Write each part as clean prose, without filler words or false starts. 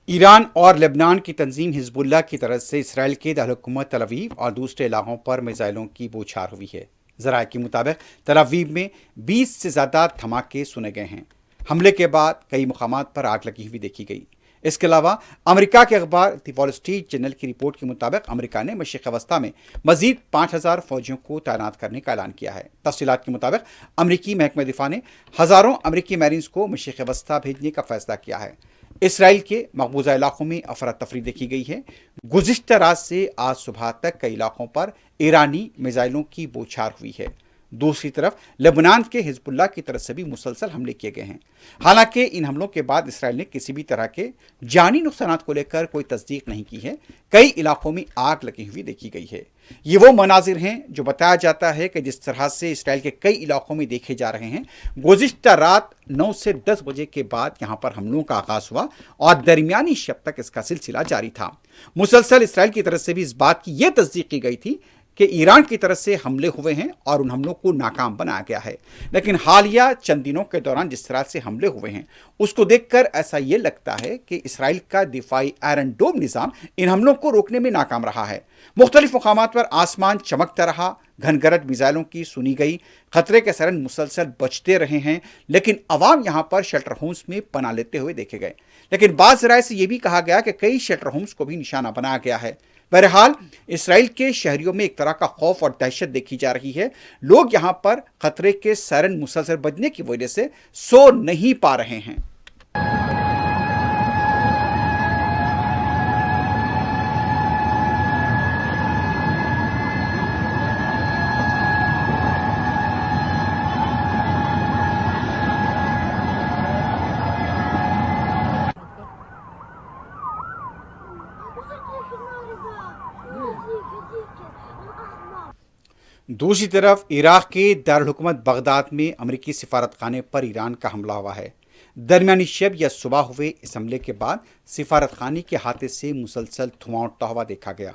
Iran और Lebanon की तंजीम Hezbollah की तरफ से इसराइल के दारकूमत तल अवीव और दूसरे इलाकों पर मिसाइलों की बौछार हुई है। ज़राए के मुताबिक तल अवीव में 20 से ज़्यादा धमाके सुने गए हैं। हमले के बाद कई मकामात पर आग लगी हुई देखी गई। इसके अलावा अमेरिका के अखबार द वॉल स्ट्रीट जर्नल की रिपोर्ट के मुताबिक अमेरिका ने मशरिक़ वस्ती में मजीद 5,000 फौजियों को तैनात करने का ऐलान किया है। तफसीलात के मुताबिक अमरीकी महकमा दिफा ने हज़ारों अमरीकी मैरीन्स को मशरिक़ वस्ती भेजने का फैसला किया है। इसराइल के मकबूजा इलाकों में अफरा तफरी देखी गई है। गुज़िश्ता रात से आज सुबह तक कई इलाकों पर ईरानी मिसाइलों की बौछार हुई है। दूसरी तरफ लेबनान के हिजबुल्लाह की तरफ से भी मुसलसल हमले किए गए हैं। हालांकि इन हमलों के बाद इसराइल ने किसी भी तरह के जानी नुकसानात को लेकर कोई तस्दीक नहीं की है। कई इलाकों में आग लगी हुई देखी गई है। ये वो मनाजिर हैं जो बताया जाता है कि जिस तरह से इसराइल के कई इलाकों में देखे जा रहे हैं। गुज़िश्ता रात 9 से 10 बजे के बाद यहां पर हमलों का आगाज हुआ और दरमियानी शब तक इसका सिलसिला जारी था। मुसलसल इसराइल की तरफ से भी इस बात की यह तस्दीक की गई थी कि ईरान की तरफ से हमले हुए हैं और उन हमलों को नाकाम बनाया गया है। लेकिन हालिया चंद दिनों के दौरान जिस तरह से हमले हुए हैं उसको देखकर ऐसा ये लगता है कि इसराइल का दिफाई आयरन डोम निज़ाम इन हमलों को रोकने में नाकाम रहा है। मुख्तलिफ मकामात पर आसमान चमकता रहा, घनगरज मिसाइलों की सुनी गई, खतरे के सरन मुसलसल बचते रहे हैं, लेकिन अवाम यहाँ पर शेल्टर होम्स में पना लेते हुए देखे गए। लेकिन बाज़ राय से यह भी कहा गया कि कई शेल्टर होम्स को भी निशाना बनाया गया है। बहरहाल इसराइल के शहरियों में एक तरह का खौफ और दहशत देखी जा रही है। लोग यहां पर खतरे के सायरन मुसलसल बजने की वजह से सो नहीं पा रहे हैं। दूसरी तरफ इराक के दारुल हुकूमत बगदाद में अमरीकी सिफारत खाने पर ईरान का हमला हुआ है। दरमियानी शब या सुबह हुए इस हमले के बाद सिफारत खाने के हाथे से मुसलसल धुआं उठता हुआ देखा गया।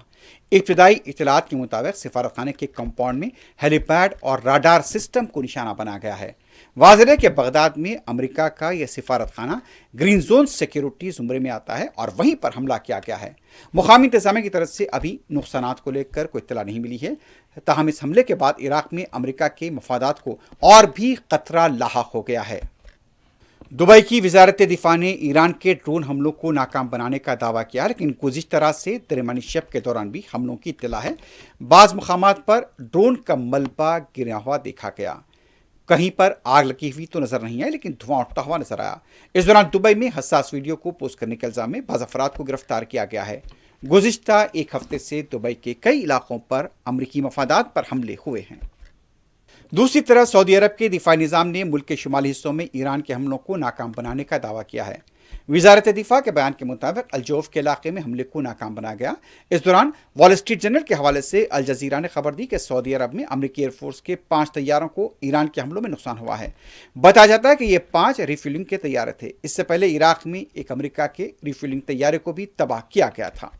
इब्तदाई इतलात के मुताबिक सिफारत खाने के कंपाउंड में हेलीपैड और राडार सिस्टम को निशाना बनाया गया है। वाज़ेह है कि बगदाद में अमेरिका का यह सिफारत खाना ग्रीन जोन सिक्योरिटी जुमरे में आता है और वहीं पर हमला किया गया है। मुकामी इंतजामिया की तरफ से अभी नुकसानात को लेकर कोई इत्तला नहीं मिली है। ताहम इस हमले के बाद इराक में अमेरिका के मफादात को और भी खतरा लाहक हो गया है। दुबई की वजारत दिफा ने ईरान के ड्रोन हमलों को नाकाम बनाने का दावा किया, लेकिन गुज़िश्ता रात से दरमियानी शब के दौरान भी हमलों की इत्तला है। बाज़ मकामात पर ड्रोन का मलबा गिरा हुआ देखा गया। कहीं पर आग लगी हुई तो नजर नहीं आई, लेकिन धुआं उठता हुआ नजर आया। इस दौरान दुबई में हसास वीडियो को पोस्ट करने के इल्जाम में बाज़ अफराद को गिरफ्तार किया गया है। गुज़िश्ता एक हफ्ते से दुबई के कई इलाकों पर अमरीकी मफादात पर हमले हुए हैं। दूसरी तरफ सऊदी अरब के दिफाई निज़ाम ने मुल्क के शुमाली हिस्सों में ईरान के हमलों को नाकाम बनाने का दावा किया है। वजारत दिफा के बयान के मुताबिक अलजोफ के इलाके में हमले को नाकाम बनाया गया। इस दौरान वॉल स्ट्रीट जर्नल के हवाले से अल जजीरा ने खबर दी कि सऊदी अरब में अमरीकी एयरफोर्स के 5 तैयारों को ईरान के हमलों में नुकसान हुआ है। बताया जाता है कि ये 5 रिफ्यूलिंग के तैयारे थे। इससे पहले इराक में एक अमरीका के रिफ्यूलिंग तैयारे को भी तबाह किया गया था।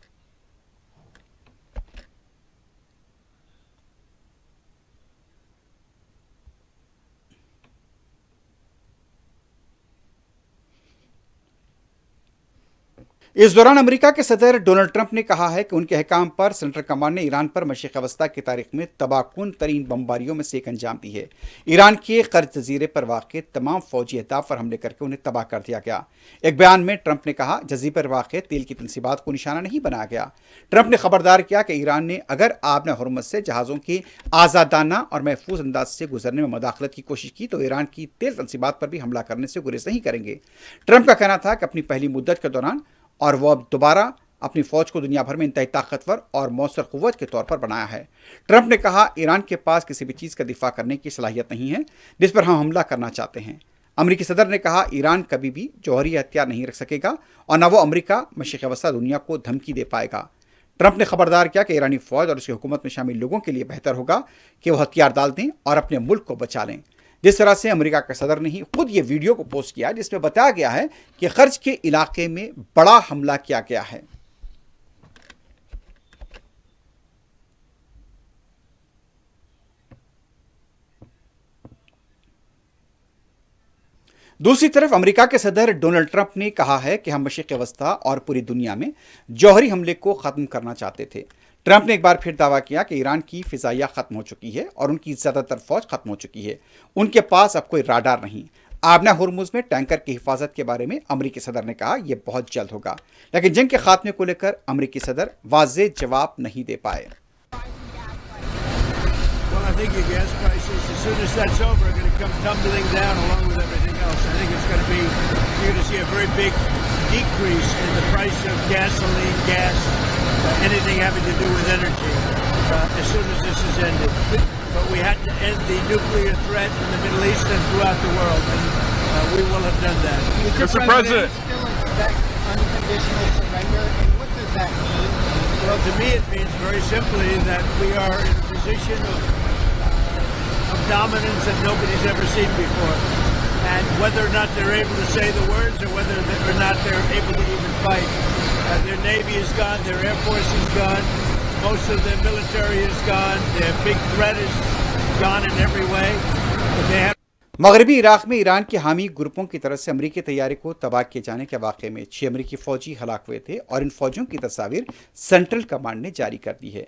इस दौरान अमेरिका के सदर डोनाल्ड ट्रंप ने कहा है कि उनके अहकाम पर सेंट्रल कमांड ने ईरान पर मशरिक़ वस्ती की तारीख में तबाहकुन तरीन बमबारियों में से एक अंजाम दी है। ईरान के कर्ज जजीरे पर वाक़ तमाम फौजी अहदाफ पर हमले करके उन्हें तबाह कर दिया गया। एक बयान में ट्रंप ने कहा, जजीरे पर वाक़ तेल की तनसीबात को निशाना नहीं बनाया गया। ट्रंप ने खबरदार किया कि ईरान ने अगर आबने हुर्मुज़ से जहाज़ों की आज़ादाना और महफूज अंदाज से गुजरने में मदाखलत की कोशिश की तो ईरान की तेल तनसीबात पर भी हमला करने से गुरेज नहीं करेंगे। ट्रंप का कहना था कि अपनी पहली मुद्दत के दौरान और वो अब दोबारा अपनी फौज को दुनिया भर में इंतहाई ताकतवर और मौसर कुव्वत के तौर पर बनाया है। ट्रंप ने कहा, ईरान के पास किसी भी चीज़ का दिफा करने की सलाहियत नहीं है जिस पर हम हमला करना चाहते हैं। अमरीकी सदर ने कहा, ईरान कभी भी जौहरी हथियार नहीं रख सकेगा और न वो अमरीका मशरिक़ वस्ती दुनिया को धमकी दे पाएगा। ट्रंप ने खबरदार किया कि ईरानी फौज और उसकी हुकूमत में शामिल लोगों के लिए बेहतर होगा कि वो हथियार डाल दें और अपने मुल्क को बचा लें। जिस तरह से अमेरिका के सदर ने ही खुद ये वीडियो को पोस्ट किया जिसमें बताया गया है कि खर्च के इलाके में बड़ा हमला किया गया है। दूसरी तरफ अमेरिका के सदर डोनाल्ड ट्रंप ने कहा है कि हम मशरिक़ वस्ता और पूरी दुनिया में जौहरी हमले को ख़त्म करना चाहते थे। ट्रंप ने एक बार फिर दावा किया कि ईरान की फ़िज़ाइया ख़त्म हो चुकी है और उनकी ज़्यादातर फ़ौज ख़त्म हो चुकी है। उनके पास अब कोई राडार नहीं। आबना हुर्मुज़ में टैंकर की हिफाजत के बारे में अमरीकी सदर ने कहा यह बहुत जल्द होगा, लेकिन जंग के खात्मे को लेकर अमरीकी सदर वाज़ेह जवाब नहीं दे पाए। I think your gas prices, as soon as that's over, are going to come tumbling down along with everything else. I think it's going to be, you're going to see a very big decrease in the price of gasoline, gas, anything having to do with energy as soon as this is ended. But we had to end the nuclear threat in the Middle East and throughout the world, and we will have done that. Mr. President, still expect unconditional surrender, and what does that mean? Well, to me, it means very simply that we are in a position of dominance that nobody's ever seen before. And whether or not they're able to say the words or whether or not they're able to even fight. Their Navy is gone, their Air Force is gone, most of their military is gone, their big threat is gone in every way. But they have मगरबी Iraq में Iran के हामी ग्रुपों की तरफ से अमरीकी तैयारी को तबाह किए जाने के वाक़े में 6 अमरीकी फ़ौजी हलाक हुए थे और इन फ़ौजियों की तस्वीर सेंट्रल कमांड ने जारी कर दी है।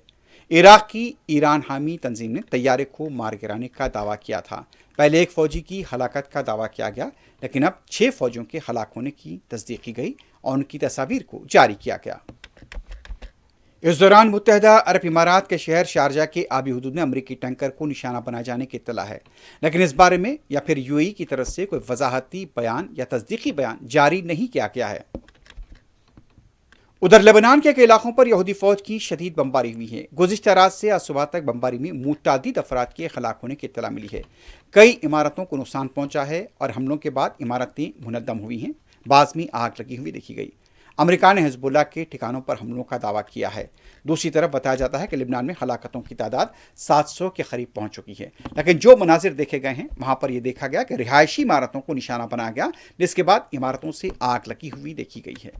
इराक की ईरान हामी तंजीम ने तैयारे को मार गिराने का दावा किया था। पहले एक फ़ौजी की हलाकत का दावा किया गया, लेकिन अब 6 फ़ौजियों के हलाक होने की तस्दीक की गई और उनकी तस्वीर को जारी किया गया। इस दौरान मुत्तहदा अरब इमारात के शहर शारजा के आबी हदूद में अमरीकी टैंकर को निशाना बनाए जाने की इत्तला है, लेकिन इस बारे में या फिर यूएई की तरफ से कोई वजाहती बयान या तस्दीकी बयान जारी नहीं किया गया है। उधर लेबनान के कई इलाकों पर यहूदी फौज की शदीद बमबारी हुई है। गुज़िश्ता रात से आज सुबह तक बमबारी में मुतअद्दिद अफराद के हलाक होने की इत्तला मिली है। कई इमारतों को नुकसान पहुंचा है और हमलों के बाद इमारतें मुनद्दम हुई हैं। बाज़ में आग लगी हुई देखी गई। अमेरिका ने हिजबुल्लाह के ठिकानों पर हमलों का दावा किया है। दूसरी तरफ बताया जाता है कि लेबनान में हलाकतों की तादाद 700 के करीब पहुंच चुकी है, लेकिन जो मनाजिर देखे गए हैं वहां पर यह देखा गया कि रिहायशी इमारतों को निशाना बनाया गया, जिसके बाद इमारतों से आग लगी हुई देखी गई है।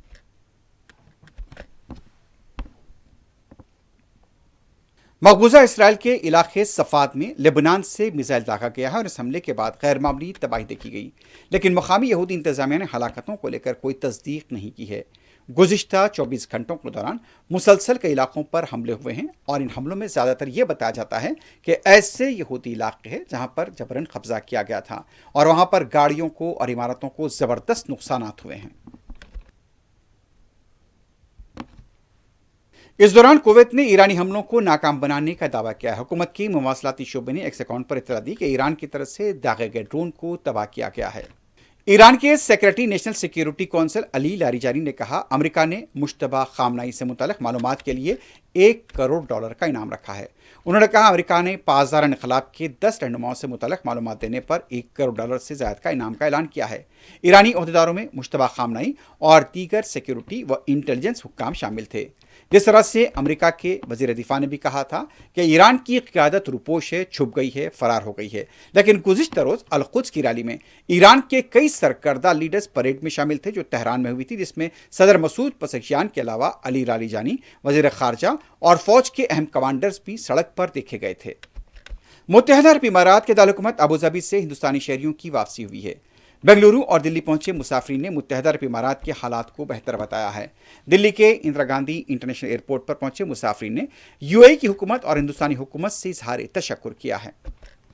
मकबूजा इसराइल के इलाके सफ़ाद में लेबनान से मिसाइल दागा गया है और इस हमले के बाद गैर मामूली तबाही देखी गई, लेकिन मकामी यहूदी इंतजामिया ने हलाकतों को लेकर कोई तस्दीक नहीं की है। गुज़िश्ता 24 घंटों के दौरान मुसलसल कई इलाकों पर हमले हुए हैं और इन हमलों में ज़्यादातर ये बताया जाता है कि ऐसे यहूदी इलाके हैं जहां पर जबरन कब्जा किया गया था और वहां पर गाड़ियों को और इमारतों को ज़बरदस्त नुकसानात हुए हैं। इस दौरान कुवैत ने ईरानी हमलों को नाकाम बनाने का दावा किया है। हुकूमत के मवासलाती शोबे ने एक्स अकाउंट पर इत्तला दी कि ईरान की तरफ से दागे गए ड्रोन को तबाह किया गया है। ईरान के secretary national security council Ali Larijani ने कहा अमेरिका ने मुश्तबा खामनाई से मुतालिक मालूमात के लिए $1 करोड़ का इनाम रखा है। उन्होंने कहा अमेरिका ने पासदार इनकलाब के 10 रहनुमाओं से मुतालिक मालूमात देने पर $1 करोड़ से ज़्यादा का इनाम का ऐलान किया है। ईरानी अहदेदारों में मुश्तबा खामनाई और दीगर सिक्योरिटी व इंटेलिजेंस हुक्काम शामिल थे। जिस तरह से अमेरिका के वज़ीर दिफा ने भी कहा था कि ईरान की क़यादत रुपोश है, छुप गई है, फरार हो गई है, लेकिन गुज़िश्ता रोज़ अल-कुद्स की रैली में ईरान के कई सरकर्दा लीडर्स परेड में शामिल थे जो तेहरान में हुई थी, जिसमें सदर मसूद पज़ेश्कियान के अलावा अली लारीजानी, वज़ीर ख़ारजा और फ़ौज के अहम कमांडर्स भी सड़क पर देखे गए थे। मुत्तहदा अरब इमारात के दारुल-हुकूमत अबू धाबी से हिंदुस्तानी शहरियों की वापसी हुई है। बेंगलुरु और दिल्ली पहुंचे मुसाफिरीन ने मुत्तहदा अरब इमारात के हालात को बेहतर बताया है। दिल्ली के इंदिरा गांधी इंटरनेशनल एयरपोर्ट पर पहुंचे मुसाफिरीन ने यूएई की हुकूमत और हिंदुस्तानी हुकूमत से इजहार तशक्कुर किया है।